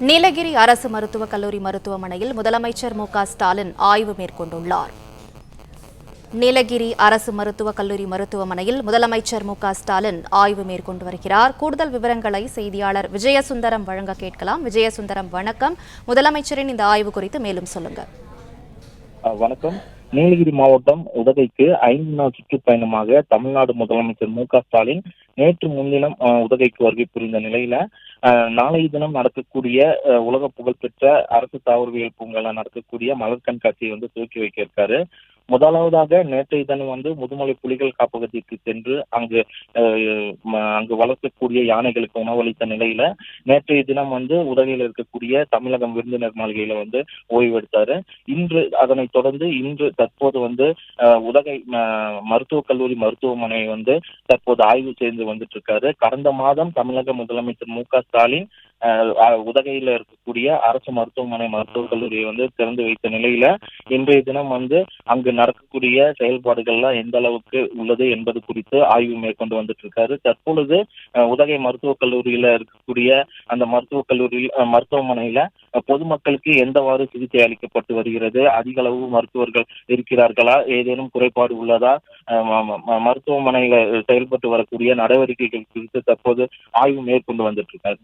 நீலகிரி அரசு மருத்துவக் கல்லூரி மருத்துவமனையில் முதலமைச்சர் மு.க.ஸ்டாலின் ஆய்வு மேற்கொண்டுள்ளார். நீலகிரி அரசு மருத்துவக் கல்லூரி மருத்துவமனையில் முதலமைச்சர் மு.க.ஸ்டாலின் ஆய்வு மேற்கொண்டு வருகிறார். கூடுதல் விவரங்களை செய்தியாளர் விஜயசுந்தரம் வழங்க கேட்கலாம். விஜயசுந்தரம், வணக்கம். முதலமைச்சரின் இந்த ஆய்வு குறித்து மேலும் சொல்லுங்க. வணக்கம். நீலகிரி மாவட்டம் உதகைக்கு 5 நாள் சுற்றுப்பயணமாக தமிழ்நாடு முதலமைச்சர் மு.க.ஸ்டாலின் நேற்று முன்தினம் உதகைக்கு வருகை புரிந்த நிலையில நாளைய தினம் நடக்கக்கூடிய உலக புகழ்பெற்ற அரசு தாவரவியல் பூங்கால நடக்கக்கூடிய மலர் கண்காட்சியை துவக்கி வைக்க இருக்காரு. முதலாவதாக நேற்றைய தினம் முதுமலை புலிகள் காப்பகத்திற்கு சென்று அங்கு வளர்க்கக்கூடிய யானைகளுக்கு உணவளித்த நிலையில நேற்றைய தினம் உதகையில் இருக்கக்கூடிய தமிழகம் விருந்தினர் மாளிகையில ஓய்வெடுத்தாரு. அதனைத் தொடர்ந்து இன்று தற்போது உதகை மருத்துவக் கல்லூரி மருத்துவமனை தற்போது ஆய்வு செய்து வந்துட்டு இருக்காரு. கடந்த மாதம் தமிழக முதலமைச்சர் மு.க.ஸ்டாலின் உதகையில் இருக்கக்கூடிய அரசு மருத்துவமனை மருத்துவக் கல்லூரியை திறந்து வைத்த நிலையில இன்றைய தினம் அங்கு நடக்கக்கூடிய செயல்பாடுகள்லாம் எந்த அளவுக்கு உள்ளது என்பது குறித்து ஆய்வு மேற்கொண்டு வந்துட்டு இருக்காரு. தற்பொழுது உதகை மருத்துவக் கல்லூரியில இருக்கக்கூடிய அந்த மருத்துவமனையில பொதுமக்களுக்கு எந்தவாறு சிகிச்சை அளிக்கப்பட்டு வருகிறது, அதிக அளவு மருத்துவர்கள் இருக்கிறார்களா, ஏதேனும் குறைபாடு உள்ளதா, மருத்துவமனையில செயல்பட்டு வரக்கூடிய நடவடிக்கைகள் குறித்து தற்போது ஆய்வு மேற்கொண்டு வந்துட்டு இருக்காரு.